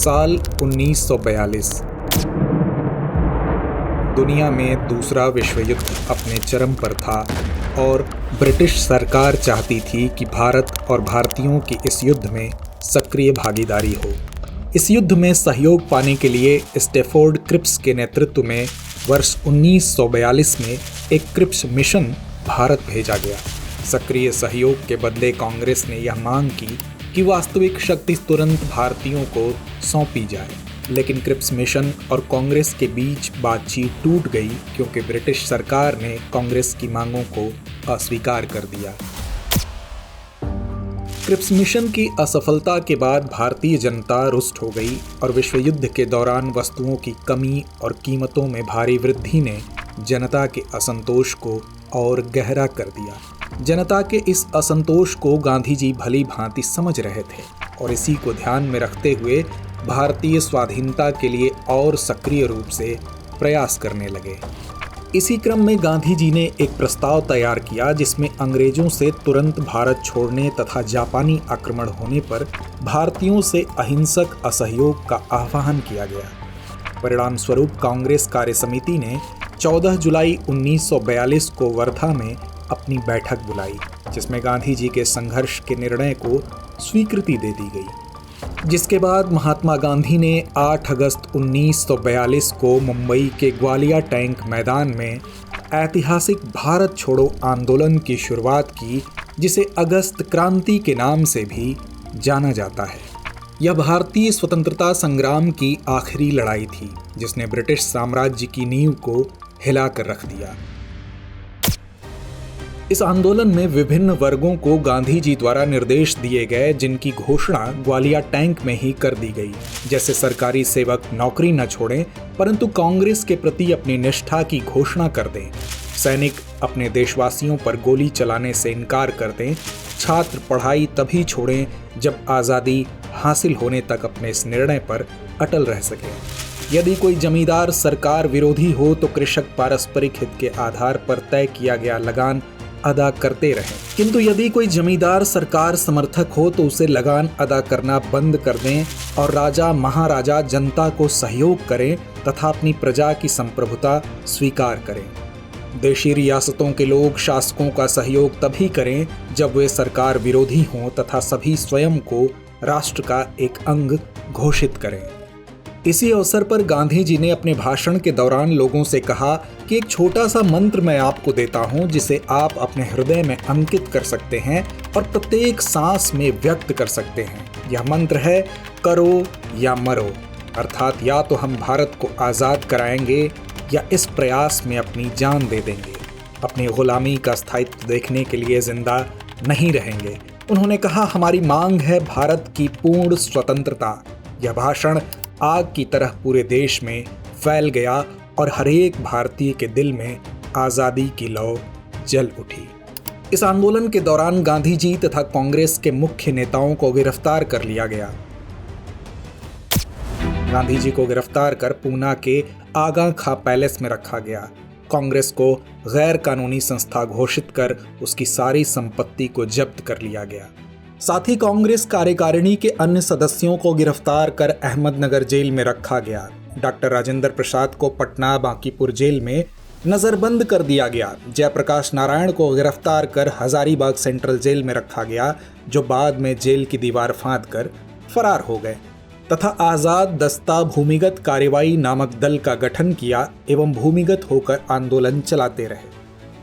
साल 1942। दुनिया में दूसरा विश्व युद्ध अपने चरम पर था और ब्रिटिश सरकार चाहती थी कि भारत और भारतीयों की इस युद्ध में सक्रिय भागीदारी हो। इस युद्ध में सहयोग पाने के लिए स्टैफोर्ड क्रिप्स के नेतृत्व में वर्ष 1942 में एक क्रिप्स मिशन भारत भेजा गया। सक्रिय सहयोग के बदले कांग्रेस ने यह मांग की कि वास्तविक शक्ति तुरंत भारतीयों को सौंपी जाए, लेकिन क्रिप्स मिशन और कांग्रेस के बीच बातचीत टूट गई क्योंकि ब्रिटिश सरकार ने कांग्रेस की मांगों को अस्वीकार कर दिया। क्रिप्स मिशन की असफलता के बाद भारतीय जनता रुष्ट हो गई और विश्व युद्ध के दौरान वस्तुओं की कमी और कीमतों में भारी वृद्धि ने जनता के असंतोष को और गहरा कर दिया। जनता के इस असंतोष को गांधी जी भली भांति समझ रहे थे और इसी को ध्यान में रखते हुए भारतीय स्वाधीनता के लिए और सक्रिय रूप से प्रयास करने लगे। इसी क्रम में गांधी जी ने एक प्रस्ताव तैयार किया जिसमें अंग्रेजों से तुरंत भारत छोड़ने तथा जापानी आक्रमण होने पर भारतीयों से अहिंसक असहयोग का आह्वान किया गया। परिणाम स्वरूप कांग्रेस कार्य समिति ने 14 जुलाई 1942 को वर्धा में अपनी बैठक बुलाई, जिसमें गांधी जी के संघर्ष के निर्णय को स्वीकृति दे दी गई। जिसके बाद महात्मा गांधी ने 8 अगस्त 1942 को मुंबई के ग्वालिया टैंक मैदान में ऐतिहासिक भारत छोड़ो आंदोलन की शुरुआत की, जिसे अगस्त क्रांति के नाम से भी जाना जाता है। यह भारतीय स्वतंत्रता संग्राम की आखिरी लड़ाई थी जिसने ब्रिटिश साम्राज्य की नींव को हिला कर रख दिया। इस आंदोलन में विभिन्न वर्गों को गांधी जी द्वारा निर्देश दिए गए, जिनकी घोषणा ग्वालिया टैंक में ही कर दी गई। जैसे सरकारी सेवक नौकरी न छोड़ें परंतु कांग्रेस के प्रति अपनी निष्ठा की घोषणा कर दें, सैनिक अपने देशवासियों पर गोली चलाने से इनकार कर दें, छात्र पढ़ाई तभी छोड़ें जब आज़ादी हासिल होने तक अपने इस निर्णय पर अटल रह सकें। यदि कोई जमींदार सरकार विरोधी हो तो कृषक पारस्परिक हित के आधार पर तय किया गया लगान अदा करते रहें, किंतु यदि कोई जमींदार सरकार समर्थक हो तो उसे लगान अदा करना बंद कर दें और राजा महाराजा जनता को सहयोग करें तथा अपनी प्रजा की संप्रभुता स्वीकार करें। देशी रियासतों के लोग शासकों का सहयोग तभी करें जब वे सरकार विरोधी हों तथा सभी स्वयं को राष्ट्र का एक अंग घोषित करें। इसी अवसर पर गांधी जी ने अपने भाषण के दौरान लोगों से कहा कि एक छोटा सा मंत्र मैं आपको देता हूं जिसे आप अपने हृदय में अंकित कर सकते हैं और प्रत्येक सांस में व्यक्त कर सकते हैं। यह मंत्र है करो या मरो, अर्थात या तो हम भारत को आज़ाद कराएंगे या इस प्रयास में अपनी जान दे देंगे, अपनी गुलामी का स्थायित्व देखने के लिए जिंदा नहीं रहेंगे। उन्होंने कहा हमारी मांग है भारत की पूर्ण स्वतंत्रता। यह भाषण आग की तरह पूरे देश में फैल गया और हरेक भारतीय के दिल में आज़ादी की लौ जल उठी। इस आंदोलन के दौरान गांधी जी तथा कांग्रेस के मुख्य नेताओं को गिरफ्तार कर लिया गया। गांधी जी को गिरफ्तार कर पूना के आगा खां पैलेस में रखा गया। कांग्रेस को गैर कानूनी संस्था घोषित कर उसकी सारी संपत्ति को जब्त कर लिया गया। साथ ही कांग्रेस कार्यकारिणी के अन्य सदस्यों को गिरफ्तार कर अहमदनगर जेल में रखा गया। डॉक्टर राजेंद्र प्रसाद को पटना बांकीपुर जेल में नजरबंद कर दिया गया। जयप्रकाश नारायण को गिरफ्तार कर हजारीबाग सेंट्रल जेल में रखा गया, जो बाद में जेल की दीवार फांद कर फरार हो गए, तथा आज़ाद दस्ता भूमिगत कार्रवाई नामक दल का गठन किया एवं भूमिगत होकर आंदोलन चलाते रहे।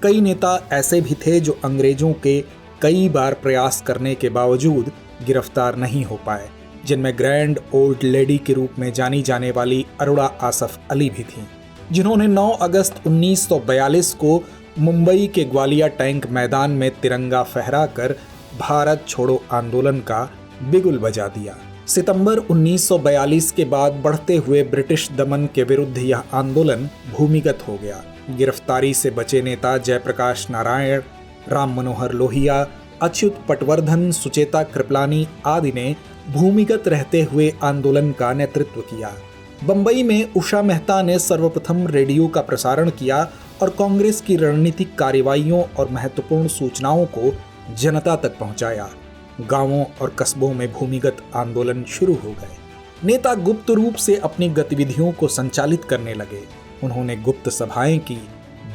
कई नेता ऐसे भी थे जो अंग्रेजों के कई बार प्रयास करने के बावजूद गिरफ्तार नहीं हो पाए, जिनमें ग्रैंड ओल्ड लेडी के रूप में जानी जाने वाली अरुणा आसफ अली भी थीं, जिन्होंने 9 अगस्त 1942 को मुंबई के ग्वालिया टैंक मैदान में तिरंगा फहराकर भारत छोड़ो आंदोलन का बिगुल बजा दिया। सितंबर 1942 के बाद बढ़ते हुए ब्रिटिश दमन के विरुद्ध यह आंदोलन भूमिगत हो गया। गिरफ्तारी से बचे नेता जयप्रकाश नारायण, राम मनोहर लोहिया, अच्युत पटवर्धन, सुचेता कृपलानी आदि ने भूमिगत रहते हुए आंदोलन का नेतृत्व किया। बंबई में उषा मेहता ने सर्वप्रथम रेडियो का प्रसारण किया और कांग्रेस की रणनीतिक कार्रवाइयों और महत्वपूर्ण सूचनाओं को जनता तक पहुंचाया। गांवों और कस्बों में भूमिगत आंदोलन शुरू हो गए। नेता गुप्त रूप से अपनी गतिविधियों को संचालित करने लगे। उन्होंने गुप्त सभाएं की,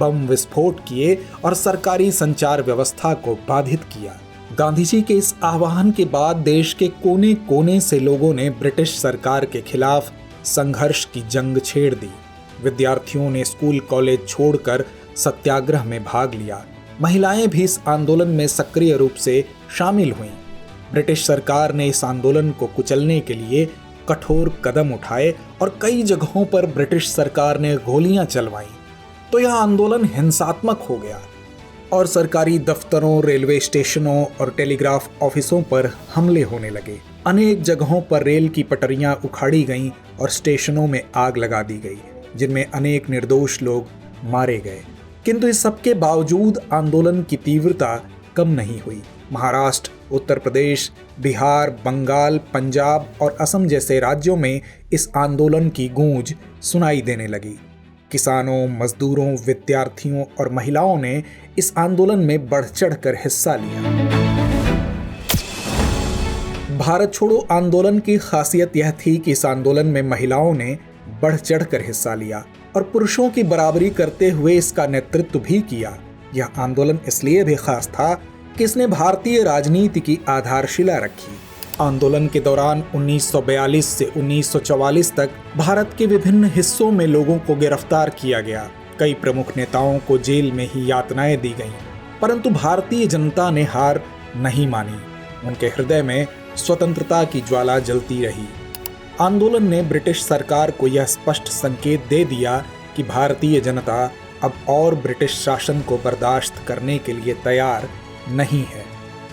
बम विस्फोट किए और सरकारी संचार व्यवस्था को बाधित किया। गांधी जी के इस आह्वान के बाद देश के कोने कोने से लोगों ने ब्रिटिश सरकार के खिलाफ संघर्ष की जंग छेड़ दी। विद्यार्थियों ने स्कूल कॉलेज छोड़कर सत्याग्रह में भाग लिया। महिलाएं भी इस आंदोलन में सक्रिय रूप से शामिल हुईं। ब्रिटिश सरकार ने इस आंदोलन को कुचलने के लिए कठोर कदम उठाए और कई जगहों पर ब्रिटिश सरकार ने गोलियां चलवाईं। तो यह आंदोलन हिंसात्मक हो गया और सरकारी दफ्तरों, रेलवे स्टेशनों और टेलीग्राफ ऑफिसों पर हमले होने लगे। अनेक जगहों पर रेल की पटरियां उखाड़ी गईं और स्टेशनों में आग लगा दी गई, जिनमें अनेक निर्दोष लोग मारे गए। किंतु इस सबके बावजूद आंदोलन की तीव्रता कम नहीं हुई। महाराष्ट्र, उत्तर प्रदेश, बिहार, बंगाल, पंजाब और असम जैसे राज्यों में इस आंदोलन की गूंज सुनाई देने लगी। किसानों, मजदूरों, विद्यार्थियों और महिलाओं ने इस आंदोलन में बढ़ चढ़कर हिस्सा लिया। भारत छोड़ो आंदोलन की खासियत यह थी कि इस आंदोलन में महिलाओं ने बढ़ चढ़कर हिस्सा लिया और पुरुषों की बराबरी करते हुए इसका नेतृत्व भी किया। यह आंदोलन इसलिए भी खास था कि इसने भारतीय राजनीति की आधारशिला रखी। आंदोलन के दौरान 1942 से 1944 तक भारत के विभिन्न हिस्सों में लोगों को गिरफ्तार किया गया। कई प्रमुख नेताओं को जेल में ही यातनाएं दी गईं, परंतु भारतीय जनता ने हार नहीं मानी। उनके हृदय में स्वतंत्रता की ज्वाला जलती रही। आंदोलन ने ब्रिटिश सरकार को यह स्पष्ट संकेत दे दिया कि भारतीय जनता अब और ब्रिटिश शासन को बर्दाश्त करने के लिए तैयार नहीं है।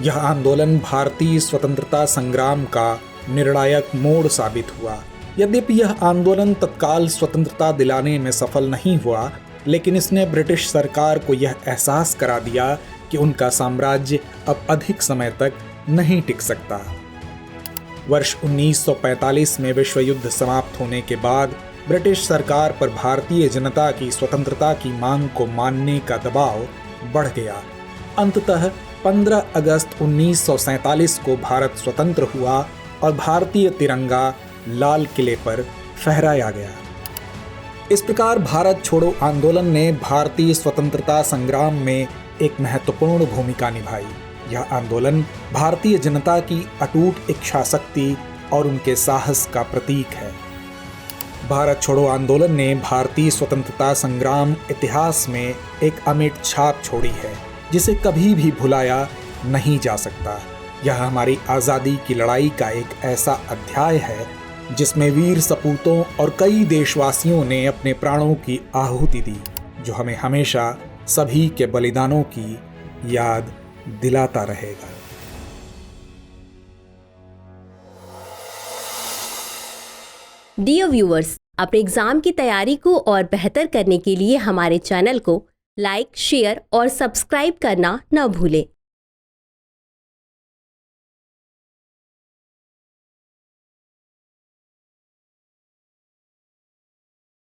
यह आंदोलन भारतीय स्वतंत्रता संग्राम का निर्णायक मोड़ साबित हुआ। यद्यपि यह आंदोलन तत्काल स्वतंत्रता दिलाने में सफल नहीं हुआ, लेकिन इसने ब्रिटिश सरकार को यह एहसास करा दिया कि उनका साम्राज्य अब अधिक समय तक नहीं टिक सकता। वर्ष 1945 में विश्व युद्ध समाप्त होने के बाद ब्रिटिश सरकार पर भारतीय जनता की स्वतंत्रता की मांग को मानने का दबाव बढ़ गया। अंततः 15 अगस्त 1947 को भारत स्वतंत्र हुआ और भारतीय तिरंगा लाल किले पर फहराया गया। इस प्रकार भारत छोड़ो आंदोलन ने भारतीय स्वतंत्रता संग्राम में एक महत्वपूर्ण भूमिका निभाई। यह आंदोलन भारतीय जनता की अटूट इच्छा शक्ति और उनके साहस का प्रतीक है। भारत छोड़ो आंदोलन ने भारतीय स्वतंत्रता संग्राम इतिहास में एक अमिट छाप छोड़ी है, जिसे कभी भी भुलाया नहीं जा सकता। यह हमारी आज़ादी की लड़ाई का एक ऐसा अध्याय है जिसमें वीर सपूतों और कई देशवासियों ने अपने प्राणों की आहुति दी, जो हमें हमेशा सभी के बलिदानों की याद दिलाता रहेगा। डियर व्यूअर्स, अपने एग्जाम की तैयारी को और बेहतर करने के लिए हमारे चैनल को लाइक, शेयर और सब्सक्राइब करना न भूलें।